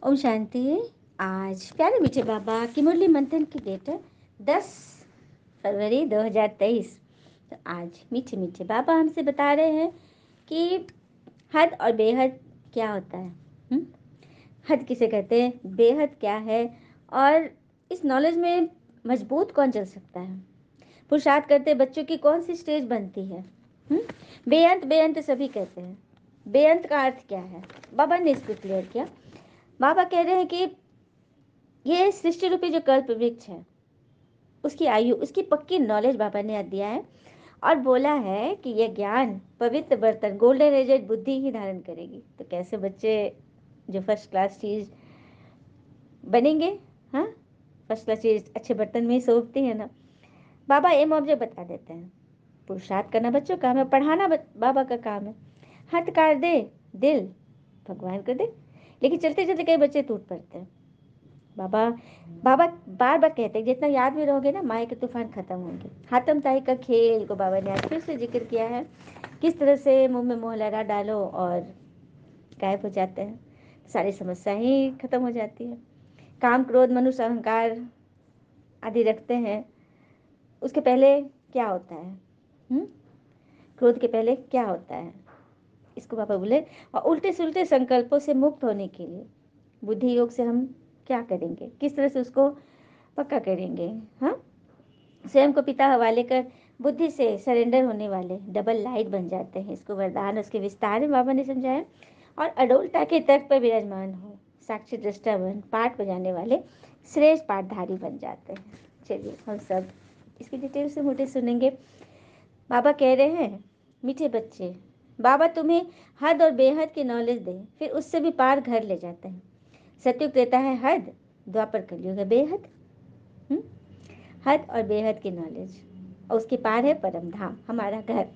ओम शांति। आज प्यारे मीठे बाबा की मुरली मंथन की डेट है 10 फरवरी 2023। तो आज मीठे मीठे बाबा हमसे बता रहे हैं कि हद और बेहद क्या होता है। हद किसे कहते हैं, बेहद क्या है, और इस नॉलेज में मजबूत कौन चल सकता है। पुरुषार्थ करते बच्चों की कौन सी स्टेज बनती है। बेअंत बेअंत सभी कहते हैं। बेअंत का अर्थ क्या है, बाबा ने इसको क्लियर किया। बाबा कह रहे हैं कि ये सृष्टि रूपी जो कल्प वृक्ष है, उसकी आयु, उसकी पक्की नॉलेज बाबा ने दिया है और बोला है कि यह ज्ञान पवित्र बर्तन गोल्डन एजेड बुद्धि ही धारण करेगी। तो कैसे बच्चे जो फर्स्ट क्लास चीज बनेंगे। हाँ, फर्स्ट क्लास चीज अच्छे बर्तन में ही शोभती है ना। बाबा एम ऑब्जेक्ट बता देते हैं। पुरुषार्थ करना बच्चों का काम है, पढ़ाना बाबा का काम है। हाथ काट दे दिल भगवान को दे। लेकिन चलते चलते कई बच्चे टूट पड़ते हैं। बाबा बाबा बार बार कहते हैं, जितना याद में रहोगे ना, माया के तूफान खत्म होंगे। हाथम ताई का खेल को बाबा ने आज फिर से जिक्र किया है। किस तरह से मुंह में मोह लगा डालो और गायब हो जाते हैं, सारी समस्या ही खत्म हो जाती है। काम क्रोध मनुष्य अहंकार आदि रखते हैं, उसके पहले क्या होता है। क्रोध के पहले क्या होता है, इसको बाबा बोले। और उल्टे सुलटे संकल्पों से मुक्त होने के लिए बुद्धि योग से हम क्या करेंगे, किस तरह से उसको पक्का करेंगे। हाँ, स्वयं को पिता हवाले कर बुद्धि से सरेंडर होने वाले डबल लाइट बन जाते हैं। इसको वरदान उसके विस्तार में बाबा ने समझाया। और अडोलता के तर्क पर विराजमान हो साक्षी दृष्टा बन पाठ बजाने वाले श्रेष्ठ पाठधारी बन जाते हैं। चलिए हम सब इसकी डिटेल से मोटे सुनेंगे। बाबा कह रहे हैं, मीठे बच्चे, बाबा तुम्हें हद और बेहद की नॉलेज दे, फिर उससे भी पार घर ले जाते हैं। सत्युग देता है हद, द्वापर कलयुग है बेहद। हद और बेहद की नॉलेज, और उसके पार है परम धाम, हमारा घर।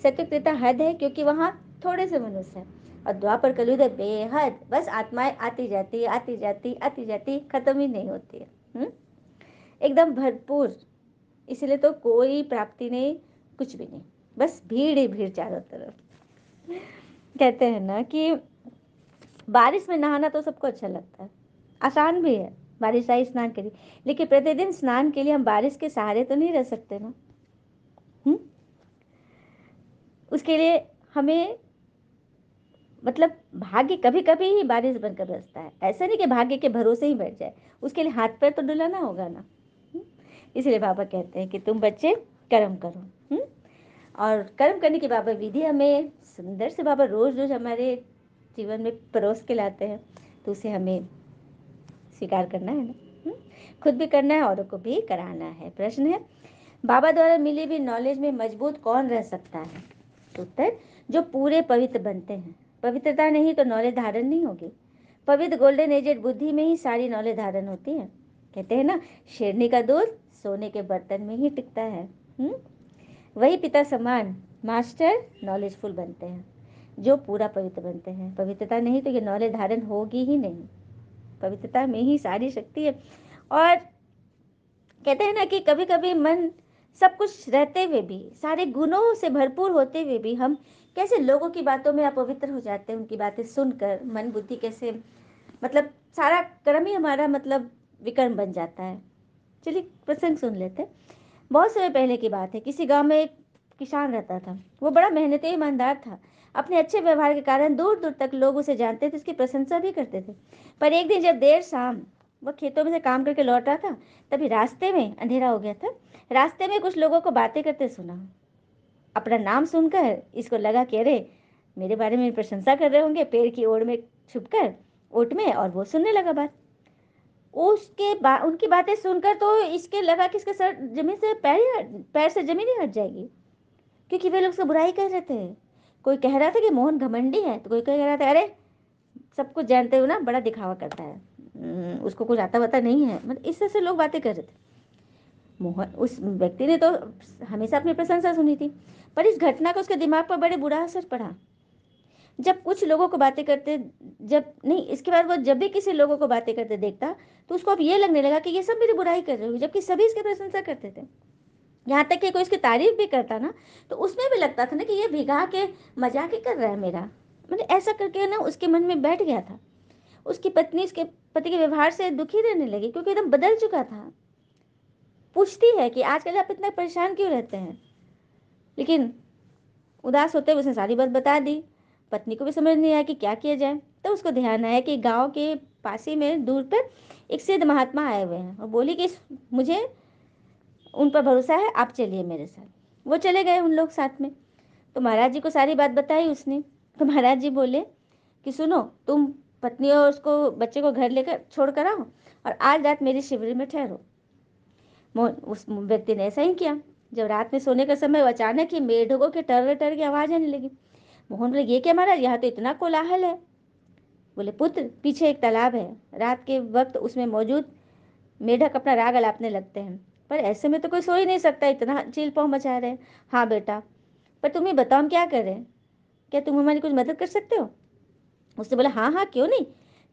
सत्युग देता हद है क्योंकि वहाँ थोड़े से मनुष्य हैं, और द्वापर कलयुग है बेहद, बस आत्माएं आती जाती आती जाती आती जाती, खत्म ही नहीं होती है। एकदम भरपूर। इसलिए तो कोई प्राप्ति नहीं, कुछ भी नहीं, बस भीड़ ही भीड़ चारों तरफ। कहते हैं ना कि बारिश में नहाना तो सबको अच्छा लगता है, आसान भी है। बारिश आई स्नान करिए, लेकिन प्रतिदिन स्नान के लिए हम बारिश के सहारे तो नहीं रह सकते ना। उसके लिए हमें मतलब भाग्य कभी कभी ही बारिश बनकर बरसता है, ऐसा नहीं कि भाग्य के भरोसे ही बैठ जाए। उसके लिए हाथ पैर तो डुलाना होगा ना। इसलिए बाबा कहते हैं कि तुम बच्चे कर्म करो। और कर्म करने की बाबा विधि हमें सुंदर से बाबा रोज रोज हमारे जीवन में परोस के लाते हैं, तो उसे हमें स्वीकार करना है ना। खुद भी करना है, औरों को भी कराना है। प्रश्न है, बाबा द्वारा मिली भी नॉलेज में मजबूत कौन रह सकता है। उत्तर, जो पूरे पवित्र बनते हैं। पवित्रता नहीं तो नॉलेज धारण नहीं होगी। पवित्र गोल्डन एजेड बुद्धि में ही सारी नॉलेज धारण होती है। कहते हैं ना, शेरनी का दूध सोने के बर्तन में ही टिकता है। वही पिता समान मास्टर नॉलेजफुल बनते हैं, जो पूरा पवित्र बनते हैं। पवित्रता नहीं तो ये नॉलेज धारण होगी ही नहीं। पवित्रता में ही सारी शक्ति है। और कहते हैं ना कि कभी कभी मन सब कुछ रहते हुए भी, सारे गुणों से भरपूर होते हुए भी, हम कैसे लोगों की बातों में अपवित्र हो जाते हैं। उनकी बातें सुनकर मन बुद्धि कैसे, मतलब सारा कर्म ही हमारा मतलब विकर्म बन जाता है। चलिए प्रसंग सुन लेते हैं। बहुत समय पहले की बात है, किसी गांव में एक किसान रहता था। वो बड़ा मेहनती ईमानदार था। अपने अच्छे व्यवहार के कारण दूर दूर तक लोग उसे जानते थे, उसकी प्रशंसा भी करते थे। पर एक दिन जब देर शाम वह खेतों में से काम करके लौट रहा था, तभी रास्ते में अंधेरा हो गया था। रास्ते में कुछ लोगों को बातें करते सुना। अपना नाम सुनकर इसको लगा कि अरे, मेरे बारे में प्रशंसा कर रहे होंगे, पेड़ की ओर में छुपकर ओट में, और वो सुनने लगा बात। उनकी बातें सुनकर तो इसके लगा कि इसके सर जमीन से पैर से जमीन ही हट जाएगी, क्योंकि वे लोग उसको बुराई कर रहे थे। कोई कह रहा था कि मोहन घमंडी है, तो कोई कह रहा था अरे, सब कुछ जानते हुए ना बड़ा दिखावा करता है, उसको कुछ आता पता नहीं है। मतलब इस तरह से लोग बातें कर रहे थे। मोहन, उस व्यक्ति ने तो हमेशा अपनी प्रशंसा सुनी थी, पर इस घटना का उसके दिमाग पर बड़े बुरा असर पड़ा। जब कुछ लोगों को बातें करते, जब नहीं, इसके बाद वो जब भी किसी लोगों को बातें करते देखता, तो उसको अब ये लगने लगा कि ये सब मेरी बुराई कर रहे हो, जबकि सभी इसकी प्रशंसा करते थे। यहाँ तक कि कोई इसकी तारीफ भी करता ना, तो उसमें भी लगता था ना कि ये भिगा के मजाक ही कर रहा है मेरा। मतलब ऐसा करके ना उसके मन में बैठ गया था। उसकी पत्नी उसके पति के व्यवहार से दुखी रहने लगी, क्योंकि एकदम बदल चुका था। पूछती है कि आजकल आप इतना परेशान क्यों रहते हैं, लेकिन उदास होते हुए उसने सारी बात बता दी। पत्नी को भी समझ नहीं आया कि क्या किया जाए। तो उसको ध्यान आया कि गांव के पास ही में दूर पर एक सिद्ध महात्मा आए हुए हैं, और बोली कि मुझे उन पर भरोसा है, आप चलिए मेरे साथ। वो चले गए उन लोग साथ में। तो महाराज जी को सारी बात बताई उसने। तो महाराज जी बोले कि सुनो, तुम पत्नी और उसको बच्चे को घर लेकर छोड़ कर आओ, और आज रात मेरी शिविर में ठहरो। उस व्यक्ति ने ऐसा ही किया। जब रात में सोने का समय, अचानक ही मेढकों के टर टर की आवाज आने लगी। मोहन बोले, ये क्या महाराज, यहाँ तो इतना कोलाहल है। बोले, पुत्र, पीछे एक तालाब है, रात के वक्त उसमें मौजूद मेढक अपना राग अलापने लगते हैं, पर ऐसे में तो कोई सो ही नहीं सकता, इतना चील पौ मचा रहे हैं। हाँ बेटा, पर तुम्हें बताओ हम क्या करें, क्या तुम हमारी कुछ मदद कर सकते हो? उसने बोला, हाँ हाँ, क्यों नहीं।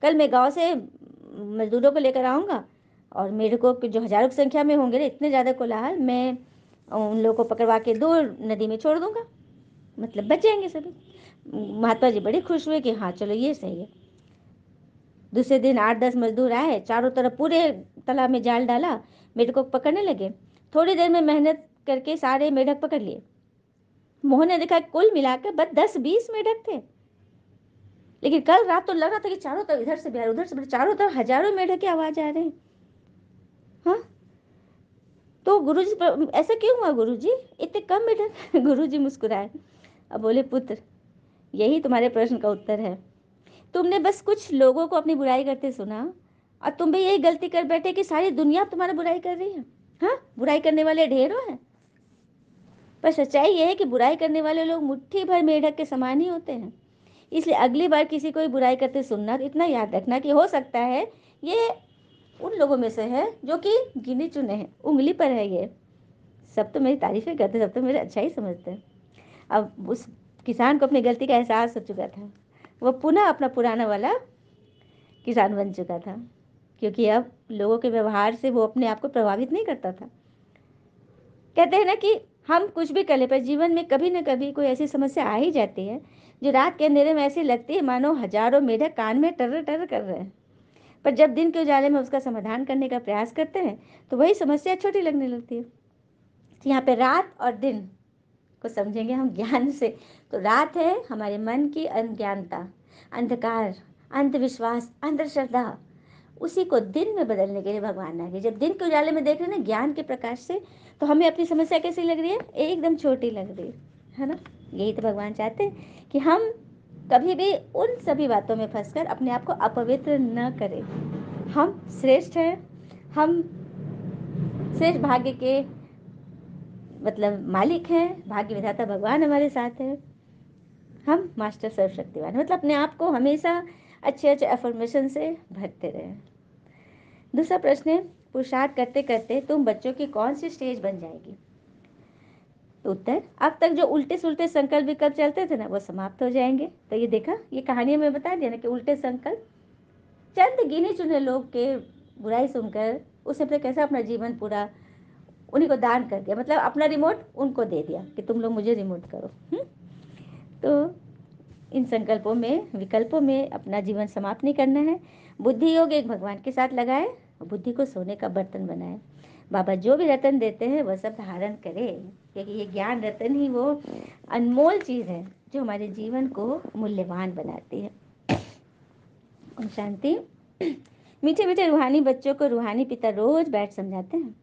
कल मैं गांव से मजदूरों को लेकर आऊँगा, और मेरे को जो हजारों की संख्या में होंगे ना, इतने ज़्यादा कोलाहल, मैं उन लोगों को पकड़वा के दूर नदी में छोड़ दूंगा, मतलब बच जाएंगे सभी। महात्मा जी बड़े खुश हुए कि हाँ चलो ये सही है। दूसरे दिन 8-10 मजदूर आए, चारों तरफ पूरे तालाब में जाल डाला, मेढकों को पकड़ने लगे। थोड़ी देर में मेहनत करके सारे मेढक पकड़ लिए। मोहन ने देखा कुल मिलाकर बस 10-20 मेढक थे, लेकिन कल रात तो लग रहा था कि चारों तरफ, इधर से बिहार उधर से बिहार, चारों तरफ हजारों मेढक की आवाज आ रहे हैं। हाँ, तो गुरुजी, ऐसा क्यों हुआ गुरुजी, इतने कम मेढक? गुरुजी मुस्कुराए। अब बोले, पुत्र, यही तुम्हारे प्रश्न का उत्तर है। तुमने बस कुछ लोगों को अपनी बुराई करते सुना, और तुम भी यही गलती कर बैठे कि सारी दुनिया तुम्हारा बुराई कर रही है। हाँ, बुराई करने वाले ढेरों हैं, पर सच्चाई यह है कि बुराई करने वाले लोग मुट्ठी भर मेढक के समान ही होते हैं। इसलिए अगली बार किसी को बुराई करते सुनना तो इतना याद रखना कि हो सकता है ये उन लोगों में से है जो कि गिने चुने हैं, उंगली पर है ये। सब तो मेरी तारीफें करते, सब तो मेरे अच्छा ही समझते हैं। अब उस किसान को अपनी गलती का एहसास हो चुका था। वो पुनः अपना पुराना वाला किसान बन चुका था, क्योंकि अब लोगों के व्यवहार से वो अपने आप को प्रभावित नहीं करता था। कहते हैं ना कि हम कुछ भी कर ले, पर जीवन में कभी न कभी कोई ऐसी समस्या आ ही जाती है जो रात के अंधेरे में ऐसी लगती है मानो हजारों मेढक कान में टर टर कर रहे हैं। पर जब दिन के उजाले में उसका समाधान करने का प्रयास करते हैं तो वही समस्या छोटी लगने लगती है। तो यहाँ पे रात और दिन को समझेंगे हम ज्ञान से। तो रात है हमारे मन की अज्ञानता, अंधकार, अंधविश्वास, अंधश्रद्धा, उसी को दिन में बदलने के लिए भगवान आ गए। जब दिन के उजाले में देख रहे हैं ना ज्ञान के प्रकाश से, तो हमें अपनी समस्या कैसी लग रही है, एकदम छोटी लग रही है ना। यही तो भगवान चाहते हैं कि हम कभी भी उन सभी बातों में फंसकर अपने आप को अपवित्र न करें। हम श्रेष्ठ हैं, हम श्रेष्ठ भाग्य के मतलब मालिक हैं, भाग्य विधाता भगवान हमारे साथ है, हम मास्टर सर्वशक्तिवान, मतलब अपने आप को हमेशा अच्छे अच्छे अफर्मेशन से भरते रहें। दूसरा प्रश्न है, पुरुषार्थ करते करते तुम बच्चों की कौन सी स्टेज बन जाएगी? तो उत्तर, अब तक जो उल्टे सुलटे संकल्प विकल्प चलते थे ना, वो समाप्त हो जाएंगे। तो ये देखा, ये कहानी में बता दिया ना कि उल्टे संकल्प, चंद गिने चुने लोग के बुराई सुनकर उसने कैसा अपना जीवन पूरा उन्हीं को दान कर दिया, मतलब अपना रिमोट उनको दे दिया कि तुम लोग मुझे रिमोट करो। तो इन संकल्पों में, विकल्पों में अपना जीवन समाप्त नहीं करना है। बुद्धि योग एक भगवान के साथ लगाए, बुद्धि को सोने का बर्तन बनाए। बाबा जो भी रतन देते हैं वह सब धारण करे, क्योंकि ये ज्ञान रतन ही वो अनमोल चीज़ है जो हमारे जीवन को मूल्यवान बनाती है। ओम शांति। मीठे मीठे रूहानी बच्चों को रूहानी पिता रोज बैठ समझाते हैं।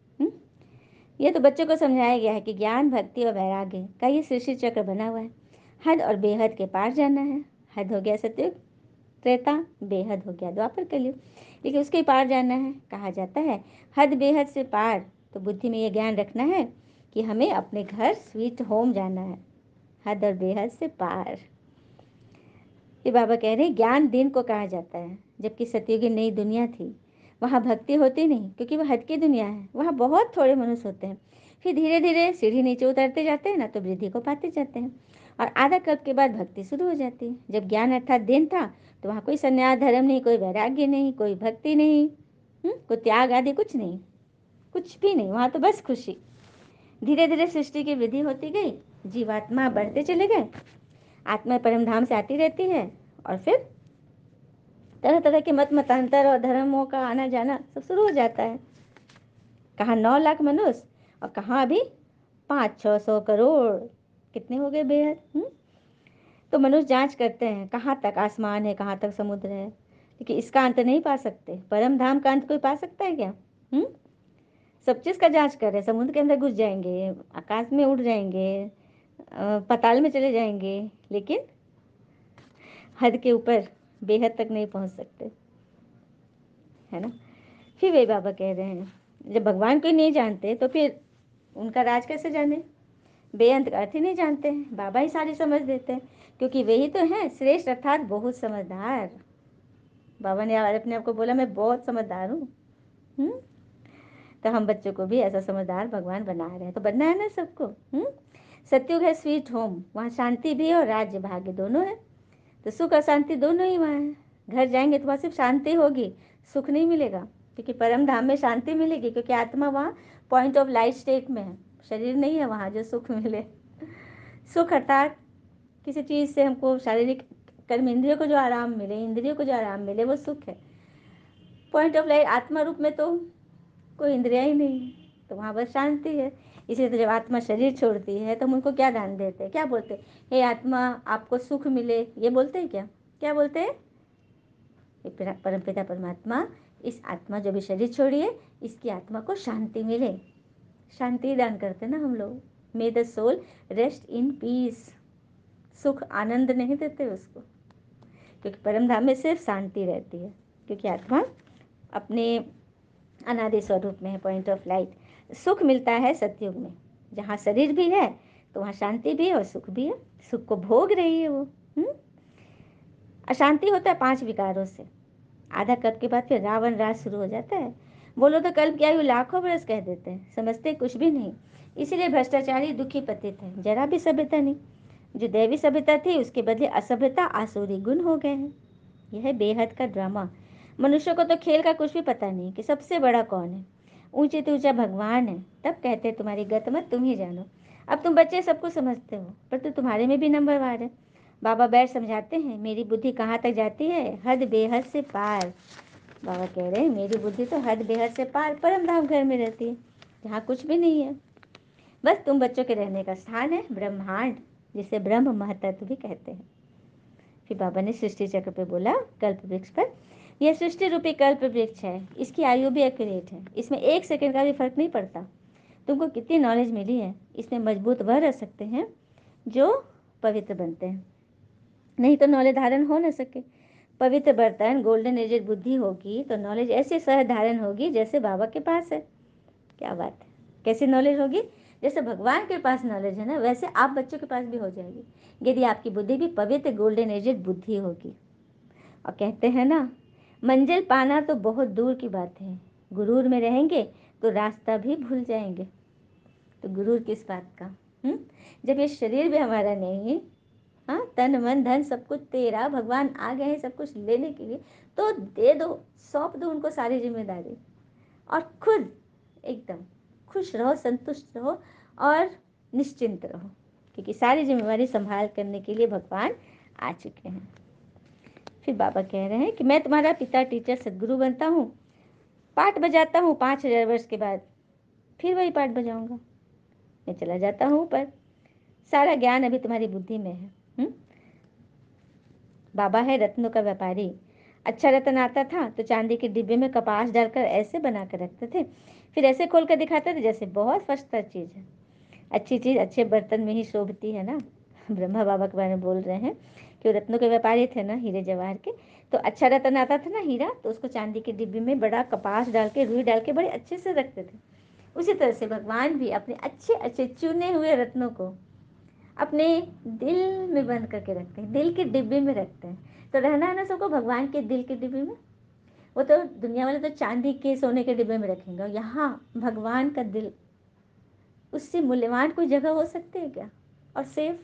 ये तो बच्चों को समझाया गया है कि ज्ञान, भक्ति और वैराग्य का ये सृष्टि चक्र बना हुआ है। हद और बेहद के पार जाना है। हद हो गया सतयुग त्रेता, बेहद हो गया द्वापर कलयुग, लेकिन उसके पार जाना है। कहा जाता है हद बेहद से पार। तो बुद्धि में ये ज्ञान रखना है कि हमें अपने घर स्वीट होम जाना है, हद और बेहद से पार। ये बाबा कह रहे हैं ज्ञान दिन को कहा जाता है, जबकि सतयुगी नई दुनिया थी, वहाँ भक्ति होती नहीं, क्योंकि वह हद की दुनिया है, वहाँ बहुत थोड़े मनुष्य होते हैं। फिर धीरे धीरे सीढ़ी नीचे उतरते जाते हैं ना, तो वृद्धि को पाते जाते हैं, और आधा कल्प के बाद भक्ति शुरू हो जाती है। जब ज्ञान अर्थात दिन था, तो वहाँ कोई संन्यास धर्म नहीं, कोई वैराग्य नहीं, कोई भक्ति नहीं, कोई त्याग आदि कुछ नहीं, कुछ भी नहीं, वहाँ तो बस खुशी। धीरे धीरे सृष्टि की वृद्धि होती गई, जीवात्मा बढ़ते चले गए, आत्मा परम धाम से आती रहती है, और फिर तरह तरह के मत मतांतर और धर्मों का आना जाना सब शुरू हो जाता है। कहाँ 9 लाख मनुष्य और कहाँ अभी 500-600 करोड़, कितने हो गए बेहद। तो मनुष्य जांच करते हैं कहाँ तक आसमान है, कहाँ तक समुद्र है, लेकिन इसका अंत नहीं पा सकते। परम धाम का अंत कोई पा सकता है क्या? सब चीज़ का जांच कर रहे हैं। समुद्र के अंदर घुस जाएंगे, आकाश में उड़ जाएंगे, पाताल में चले जाएंगे, लेकिन हद के ऊपर बेहद तक नहीं पहुंच सकते, है ना। फिर वे बाबा कह रहे हैं जब भगवान को नहीं जानते तो फिर उनका राज कैसे जाने। बेअंत का अर्थ ही नहीं जानते हैं, बाबा ही सारी समझ देते हैं, क्योंकि वे ही तो हैं श्रेष्ठ अर्थात बहुत समझदार। बाबा ने अपने आप को बोला मैं बहुत समझदार हूँ। तो हम बच्चों को भी ऐसा समझदार भगवान बना रहे हैं, तो बनना है ना सबको। सत्युग है स्वीट होम, वहाँ शांति भी है और राज्य भाग्य दोनों है। तो सुख और शांति दोनों ही वहाँ है। घर जाएंगे तो वहाँ सिर्फ शांति होगी, सुख नहीं मिलेगा, क्योंकि परम धाम में शांति मिलेगी, क्योंकि आत्मा वहाँ पॉइंट ऑफ लाइट स्टेट में है, शरीर नहीं है वहाँ जो सुख मिले। सुख अर्थात किसी चीज़ से हमको शारीरिक कर्म इंद्रियों को जो आराम मिले, इंद्रियों को जो आराम मिले, वो सुख है। पॉइंट ऑफ लाइट आत्मा रूप में तो कोई इंद्रिया ही नहीं है, तो वहाँ बस शांति है। इसलिए तो जब आत्मा शरीर छोड़ती है तो हम उनको क्या दान देते हैं, क्या बोलते हैं, हे आत्मा आपको सुख मिले, ये बोलते हैं क्या? क्या बोलते हैं? परमपिता परमात्मा इस आत्मा जो भी शरीर छोड़ी है, इसकी आत्मा को शांति मिले, शांति दान करते ना हम लोग। May the soul rest in peace. सुख आनंद नहीं देते उसको, क्योंकि परम धाम में सिर्फ शांति रहती है, क्योंकि आत्मा अपने अनादि स्वरूप में है, पॉइंट ऑफ लाइट। सुख मिलता है सतयुग में, जहाँ शरीर भी है तो वहाँ शांति भी है और सुख भी है, सुख को भोग रही है वो। अशांति होता है 5 विकारों से। आधा कल्प के बाद फिर रावण राज शुरू हो जाता है। बोलो तो कल्प की आयु लाखों बरस कह देते हैं, समझते कुछ भी नहीं। इसीलिए भ्रष्टाचारी दुखी पतित है, जरा भी सभ्यता नहीं। जो दैवी सभ्यता थी उसके बदले असभ्यता आसुरी गुण हो गए हैं। यह है बेहद का ड्रामा। मनुष्य को तो खेल का कुछ भी पता नहीं कि सबसे बड़ा कौन है। ऊंचे तो ऊंचा भगवान है, तब कहते हैं तुम्हारी गत मत तुम ही जानो। अब तुम बच्चे सबको समझते हो, पर तो तुम्हारे में भी नंबरवार है। बाबा बैठ समझाते हैं मेरी बुद्धि कहाँ तक जाती है, हद बेहद से पार। बाबा कह रहे हैं मेरी बुद्धि तो हद बेहद से पार परम धाम घर में रहती है, जहाँ कुछ भी नहीं है, बस तुम बच्चों के रहने का स्थान है ब्रह्मांड, जिसे ब्रह्म महतत्व भी कहते हैं। फिर बाबा ने सृष्टि चक्र पे बोला, कल्प वृक्ष पर, यह सृष्टि रूपी कल्प वृक्ष है, इसकी आयु भी एक्यूरेट है, इसमें 1 सेकंड का भी फर्क नहीं पड़ता। तुमको कितनी नॉलेज मिली है, इसमें मजबूत वह रह सकते हैं जो पवित्र बनते हैं, नहीं तो नॉलेज धारण हो न सके। पवित्र बर्तन गोल्डन एजेड बुद्धि होगी तो नॉलेज ऐसे सहज धारण होगी जैसे बाबा के पास है। क्या बात है, कैसी नॉलेज होगी? जैसे भगवान के पास नॉलेज है ना, वैसे आप बच्चों के पास भी हो जाएगी, यदि आपकी बुद्धि भी पवित्र गोल्डन एजेड बुद्धि होगी। और कहते हैं ना, मंजिल पाना तो बहुत दूर की बात है, गुरूर में रहेंगे तो रास्ता भी भूल जाएंगे। तो गुरूर किस बात का? जब ये शरीर भी हमारा नहीं है, हाँ, तन मन धन सब कुछ तेरा, भगवान आ गए हैं सब कुछ लेने के लिए, तो दे दो, सौंप दो उनको सारी जिम्मेदारी, और खुद एकदम खुश रहो, संतुष्ट रहो और निश्चिंत रहो, क्योंकि सारी जिम्मेदारी संभाल करने के लिए भगवान आ चुके हैं। फिर बाबा कह रहे हैं कि मैं तुम्हारा पिता टीचर सदगुरु बनता हूँ, पाठ बजाता हूँ, 5000 वर्ष के बाद फिर वही पाठ बजाऊंगा, मैं चला जाता हूँ ऊपर, सारा ज्ञान अभी तुम्हारी बुद्धि में है। बाबा है रत्नों का व्यापारी। अच्छा रत्न आता था तो चांदी के डिब्बे में कपास डालकर ऐसे बना कर रखते थे, फिर ऐसे खोल कर दिखाते थे जैसे बहुत फर्स्ट चीज़ है। अच्छी चीज़ अच्छे बर्तन में ही शोभती है ना। ब्रह्मा बाबा के बारे में बोल रहे हैं कि वो रत्नों के व्यापारी थे ना, हीरे जवाहर के। तो अच्छा रत्न आता था ना हीरा, तो उसको चांदी के डिब्बे में बड़ा कपास डाल के, रुई डाल के बड़े अच्छे से रखते थे। उसी तरह से भगवान भी अपने अच्छे अच्छे चुने हुए रत्नों को अपने दिल में बंद करके रखते हैं, दिल के डिब्बे में रखते हैं। तो रहना है ना सबको भगवान के दिल के डिब्बे में। वो तो दुनिया वाले तो चांदी के सोने के डिब्बे में रखेंगे, यहाँ भगवान का दिल, उससे मूल्यवान कोई जगह हो सकती है क्या? और सेफ।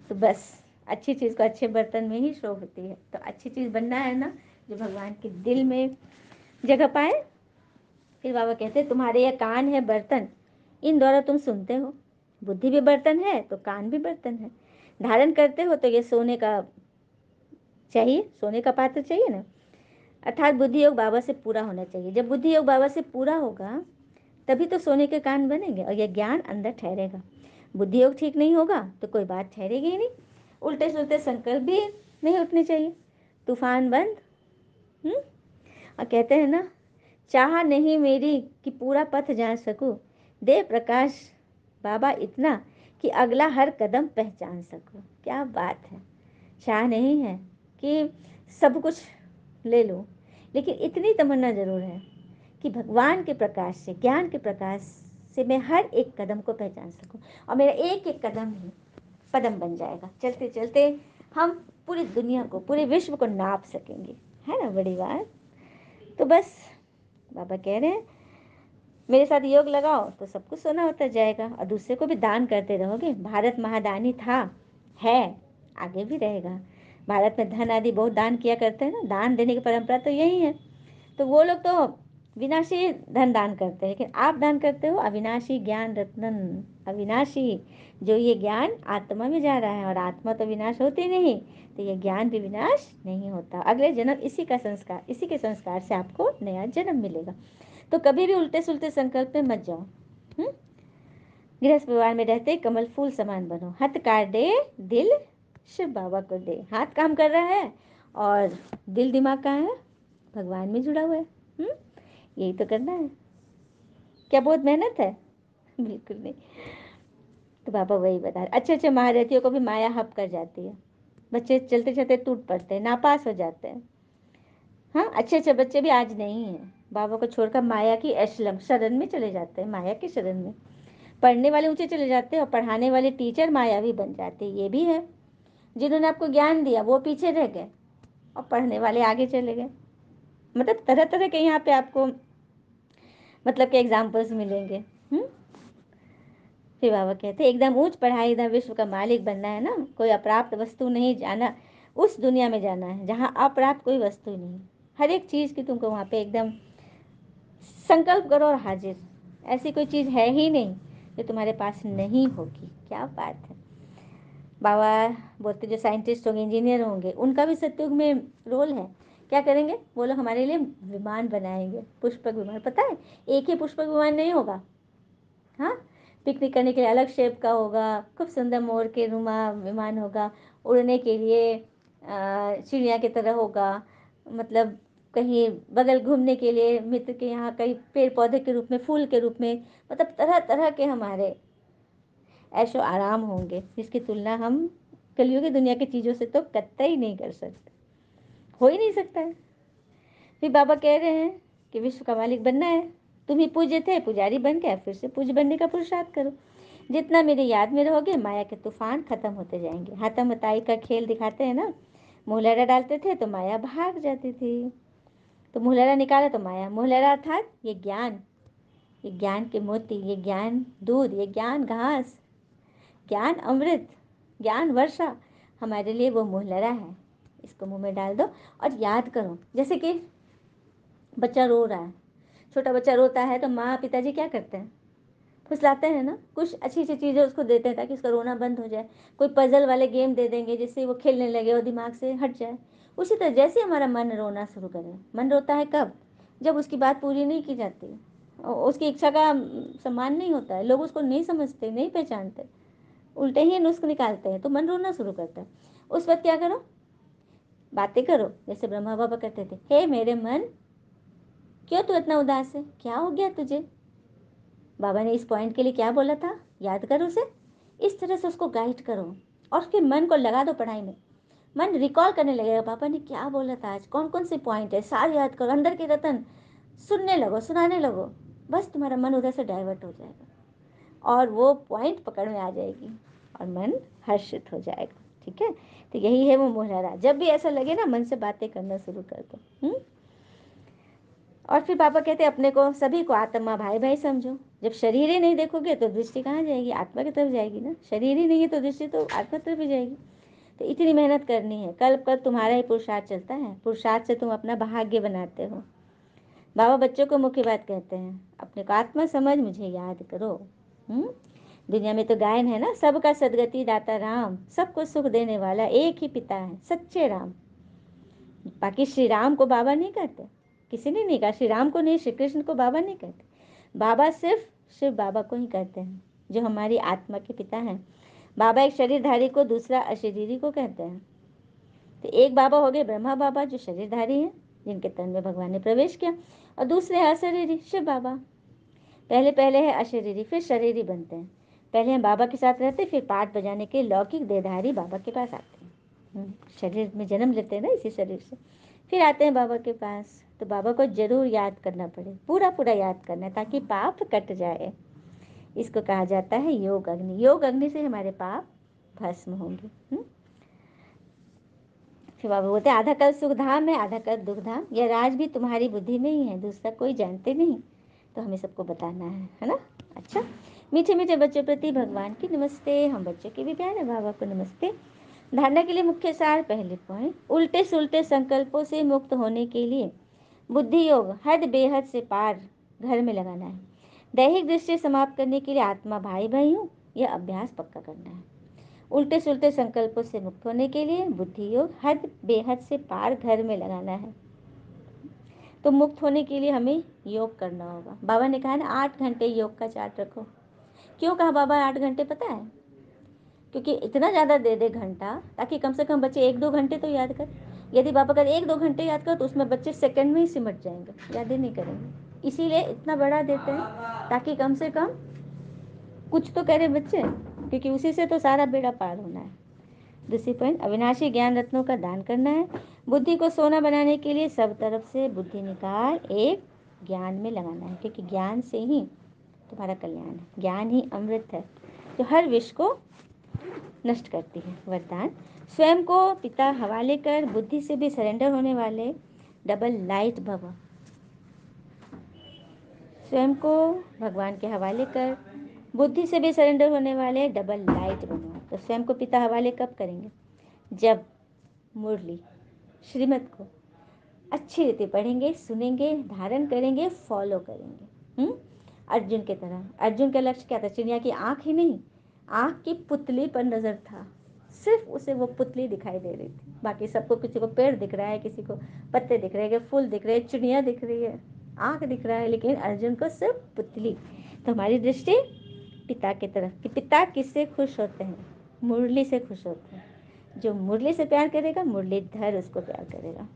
तो बस अच्छी चीज़ को अच्छे बर्तन में ही शोभती है, तो अच्छी चीज़ बनना है ना जो भगवान के दिल में जगह पाए। फिर बाबा कहते हैं तुम्हारे यह कान है बर्तन, इन द्वारा तुम सुनते हो। बुद्धि भी बर्तन है तो कान भी बर्तन है, धारण करते हो तो ये सोने का चाहिए, सोने का पात्र चाहिए ना। अर्थात बुद्धि योग बाबा से पूरा होना चाहिए। जब बुद्धि योग बाबा से पूरा होगा तभी तो सोने के कान बनेंगे और यह ज्ञान अंदर ठहरेगा। बुद्धि योग ठीक नहीं होगा तो कोई बात ठहरेगी ही नहीं। उल्टे सुलटे संकल्प भी नहीं उठने चाहिए। तूफान बंद। और कहते हैं ना, चाह नहीं मेरी कि पूरा पथ जान सकूं, दे प्रकाश बाबा इतना कि अगला हर कदम पहचान सकूं। क्या बात है। चाह नहीं है कि सब कुछ ले लूं, लेकिन इतनी तमन्ना जरूर है कि भगवान के प्रकाश से, ज्ञान के प्रकाश से मैं हर एक कदम को पहचान सकूं और मेरा एक एक कदम ही पदम बन जाएगा। चलते चलते हम पूरी दुनिया को, पूरे विश्व को नाप सकेंगे। है ना बड़ी बात। तो बस बाबा कह रहे हैं मेरे साथ योग लगाओ तो सब कुछ सोना होता जाएगा और दूसरे को भी दान करते रहोगे। भारत महादानी था, है, आगे भी रहेगा। भारत में धन आदि बहुत दान किया करते हैं ना, दान देने की परंपरा तो यही है। तो वो लोग तो विनाशी धन दान करते हैं, लेकिन आप दान करते हो अविनाशी ज्ञान रत्नन। अविनाशी, जो ये ज्ञान आत्मा में जा रहा है, और आत्मा तो विनाश होती नहीं, तो ये ज्ञान भी विनाश नहीं होता। अगले जन्म इसी का संस्कार, इसी के संस्कार से आपको नया जन्म मिलेगा। तो कभी भी उल्टे सुलटे संकल्प में मत जाओ। गृहस्थ परिवार में रहते कमल फूल समान बनो। हथ काट दे दिल शिव बाबा को दे। हाथ काम कर रहा है और दिल दिमाग कहाँ है, भगवान में जुड़ा हुआ है। यही तो करना है। क्या बहुत मेहनत है? बिल्कुल नहीं। तो बाबा वही बता रहे। अच्छे अच्छे महारथियों को भी माया हप कर जाती है। बच्चे चलते चलते टूट पड़ते हैं, नापास हो जाते हैं। हाँ, अच्छे अच्छे बच्चे भी आज नहीं हैं। बाबा को छोड़कर माया की एशलम शरण में चले जाते हैं, माया की शरण में। पढ़ने वाले ऊंचे चले जाते हैं और पढ़ाने वाले टीचर मायावी बन जाते हैं। ये भी है। जिन्होंने आपको ज्ञान दिया वो पीछे रह गए और पढ़ने वाले आगे चले गए। मतलब तरह तरह के यहाँ पे आपको मतलब के एग्जाम्पल्स मिलेंगे। फिर बाबा कहते एकदम ऊंच पढ़ाई, एकदम विश्व का मालिक बनना है ना, कोई अप्राप्त वस्तु नहीं जाना, उस दुनिया में जाना है जहाँ अप्राप्त कोई वस्तु नहीं। हर एक चीज़ की तुमको वहाँ पे एकदम संकल्प करो और हाजिर। ऐसी कोई चीज़ है ही नहीं जो तुम्हारे पास नहीं होगी। क्या बात है। बाबा बोलते जो साइंटिस्ट होंगे, इंजीनियर होंगे, उनका भी सतयुग में रोल है। क्या करेंगे वो लोग? हमारे लिए विमान बनाएंगे, पुष्पक विमान। पता है एक ही पुष्पक विमान नहीं होगा। हाँ, पिकनिक करने के लिए अलग शेप का होगा, खूब सुंदर मोर के नुमा विमान होगा, उड़ने के लिए चिड़िया की तरह होगा, मतलब कहीं बगल घूमने के लिए मित्र के यहाँ, कहीं पेड़ पौधे के रूप में, फूल के रूप में, मतलब तरह तरह के हमारे ऐशो आराम होंगे, जिसकी तुलना हम कलियुग की दुनिया की चीज़ों से तो कतई नहीं कर सकते, हो ही नहीं सकता है। फिर बाबा कह रहे हैं कि विश्व का मालिक बनना है। तुम ही पूज्य थे, पुजारी बन गए, फिर से पूज्य बनने का पुरुषार्थ करो। जितना मेरी याद में रहोगे माया के तूफान खत्म होते जाएंगे। हाथम बताई का खेल दिखाते हैं ना, मुहलरा डालते थे तो माया भाग जाती थी, तो मुहलरा निकाला तो माया, मुहलरा अर्थात ये ज्ञान, ये ज्ञान के मोती, ये ज्ञान दूध, ये ज्ञान घास, ज्ञान अमृत, ज्ञान वर्षा, हमारे लिए वो मुहलरा है। इसको मुंह में डाल दो और याद करो। जैसे कि बच्चा रो रहा है, छोटा बच्चा रोता है तो माँ पिताजी क्या करते हैं? फुसलाते हैं ना, कुछ अच्छी अच्छी चीज़ें उसको देते हैं ताकि उसका रोना बंद हो जाए। कोई पजल वाले गेम दे देंगे जिससे वो खेलने लगे और दिमाग से हट जाए। उसी तरह जैसे हमारा मन रोना शुरू करे, मन रोता है कब? जब उसकी बात पूरी नहीं की जाती, उसकी इच्छा का सम्मान नहीं होता है, लोग उसको नहीं समझते, नहीं पहचानते, उल्टे ही नुस्ख निकालते हैं, तो मन रोना शुरू करता है। उस वक्त क्या करो? बातें करो। जैसे ब्रह्मा बाबा कहते थे, हे मेरे मन, क्यों तू इतना उदास है, क्या हो गया तुझे? बाबा ने इस पॉइंट के लिए क्या बोला था, याद करो उसे। इस तरह से उसको गाइड करो और उसके मन को लगा दो पढ़ाई में। मन रिकॉल करने लगेगा, पापा ने क्या बोला था आज, कौन कौन से पॉइंट है, सारे याद करो, अंदर के रतन सुनने लगो, सुनाने लगो। बस तुम्हारा मन उधर से डाइवर्ट हो जाएगा और वो पॉइंट पकड़ में आ जाएगी और मन हर्षित हो जाएगा। ठीक है, तो यही है वो मुहरा। जब भी ऐसा लगे ना, मन से बातें करना शुरू कर दो। और फिर पापा कहते हैं अपने को, सभी को आत्मा भाई भाई समझो। जब शरीर ही नहीं देखोगे तो दृष्टि कहाँ जाएगी? आत्मा की तरफ जाएगी ना। शरीर ही नहीं है तो दृष्टि तो आत्मा की तरफ ही जाएगी। तो इतनी मेहनत करनी है। कल कल तुम्हारा ही पुरुषार्थ चलता है, पुरुषार्थ से तुम अपना भाग्य बनाते हो। बाबा बच्चों को मुख्य बात कहते हैं, अपने को आत्मा समझ, मुझे याद करो। दुनिया में तो गायन है ना, सबका सदगति दाता राम, सबको सुख देने वाला एक ही पिता है, सच्चे राम। बाकी श्री राम को बाबा नहीं कहते, किसी ने नहीं कहा, श्री राम को नहीं, श्री कृष्ण को बाबा नहीं कहते। बाबा सिर्फ शिव बाबा को ही कहते हैं, जो हमारी आत्मा के पिता हैं। बाबा एक शरीरधारी को, दूसरा अशरीरी को कहते हैं। तो एक बाबा हो गए ब्रह्मा बाबा, जो शरीरधारी हैं, जिनके तन में भगवान ने प्रवेश किया, और दूसरे है अशरीरी शिव बाबा। पहले पहले है अशरीरी, फिर शरीरी बनते हैं। पहले हम बाबा के साथ रहते, फिर पाठ बजाने के लौकिक देहधारी बाबा के पास आते हैं। शरीर में जन्म लेते हैं ना इसी शरीर से, फिर आते हैं बाबा के पास। तो बाबा को जरूर याद करना पड़े, पूरा पूरा याद करना है, ताकि पाप कट जाए। इसको कहा जाता है योग अग्नि। योग अग्नि से हमारे पाप भस्म होंगे। फिर बाबा बोलते आधा कल सुख धाम है, आधा कल दुख धाम। यह राज भी तुम्हारी बुद्धि में ही है, दूसरा कोई जानते नहीं, तो हमें सबको बताना है ना। अच्छा, मीठे मीठे बच्चों प्रति भगवान की नमस्ते। हम बच्चों के भी प्यारे बाबा को नमस्ते। धारणा के लिए मुख्य सार, पहले पॉइंट, उल्टे सुलटे संकल्पों से मुक्त होने के लिए बुद्धि योग हद बेहद से पार घर में लगाना है। दैहिक दृष्टि समाप्त करने के लिए आत्मा भाई भाई हूँ, यह अभ्यास पक्का करना है। उल्टे सुलटे संकल्पों से मुक्त होने के लिए बुद्धि योग हद बेहद से पार घर में लगाना है। तो मुक्त होने के लिए हमें योग करना होगा। बाबा ने कहा ना 8 घंटे योग का चार्ट रखो। क्यों कहा बाबा 8 घंटे, पता है? क्योंकि इतना ज़्यादा दे दे घंटा, ताकि कम से कम बच्चे 1-2 घंटे तो याद कर। यदि बाबा कर 1-2 घंटे याद करो, तो उसमें बच्चे सेकंड में ही सिमट जाएंगे, याद ही नहीं करेंगे। इसीलिए इतना बड़ा देते हैं, ताकि कम से कम कुछ तो करे बच्चे, क्योंकि उसी से तो सारा बेड़ा पार होना है। दूसरी पॉइंट, अविनाशी ज्ञान रत्नों का दान करना है। बुद्धि को सोना बनाने के लिए सब तरफ से बुद्धि निकाल एक ज्ञान में लगाना है, क्योंकि ज्ञान से ही तुम्हारा कल्याण है। ज्ञान ही अमृत है, जो हर विष को नष्ट करती है। वरदान, स्वयं को पिता हवाले कर बुद्धि से भी सरेंडर होने वाले डबल लाइट भव। स्वयं को भगवान के हवाले कर बुद्धि से भी सरेंडर होने वाले डबल लाइट बनो। तो स्वयं को पिता हवाले कब करेंगे? जब मुरली श्रीमत को अच्छी रीति पढ़ेंगे, सुनेंगे, धारण करेंगे, फॉलो करेंगे। अर्जुन के तरह। अर्जुन का लक्ष्य क्या था? चिड़िया की आंख ही नहीं, आंख की पुतली पर नजर था। सिर्फ उसे वो पुतली दिखाई दे रही थी, बाकी सबको, किसी को पेड़ दिख रहा है, किसी को पत्ते दिख रहे हैं, फूल दिख रहे हैं, चिड़िया दिख रही है, आंख दिख रहा है, लेकिन अर्जुन को सिर्फ पुतली। तो हमारी दृष्टि पिता की तरफ, कि पिता किससे खुश होते हैं? मुरली से खुश होते हैं। जो मुरली से प्यार करेगा, मुरलीधर उसको प्यार करेगा।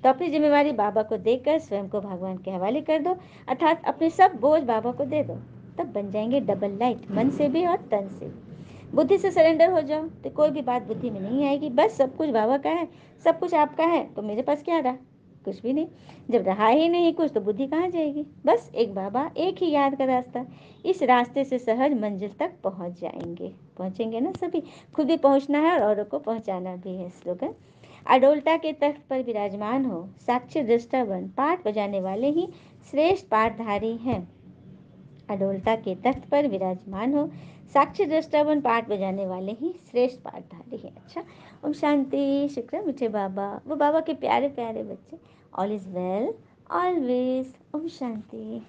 तो अपनी जिम्मेवारी बाबा को देकर स्वयं को भगवान के हवाले कर दो, अर्थात अपने सब बोझ बाबा को दे दो। तब बन जाएंगे डबल लाइट, मन से भी और तन से भी। बुद्धि से सरेंडर हो जाओ, तो कोई भी बात बुद्धि में नहीं आएगी। बस सब कुछ बाबा का है, सब कुछ आपका है, तो मेरे पास क्या रहा? कुछ भी नहीं। जब रहा ही नहीं कुछ, तो बुद्धि कहाँ जाएगी? बस एक बाबा, एक ही याद का रास्ता। इस रास्ते से सहज मंजिल तक पहुंच जाएंगे। पहुंचेंगे ना सभी। खुद भी पहुंचना है और औरों को पहुंचाना भी है। स्लोगन, अडोलता के तख्त पर विराजमान हो, साक्षी दृष्टा बन, पाठ बजाने वाले ही श्रेष्ठ पाठधारी हैं। अडोलता के तख्त पर विराजमान हो, साक्षी दृष्टा बन, पाठ बजाने वाले ही श्रेष्ठ पाठधारी हैं। अच्छा, ओम शांति। शुक्र मीठे बाबा, वो बाबा के प्यारे प्यारे बच्चे। All is well always. ओम शांति।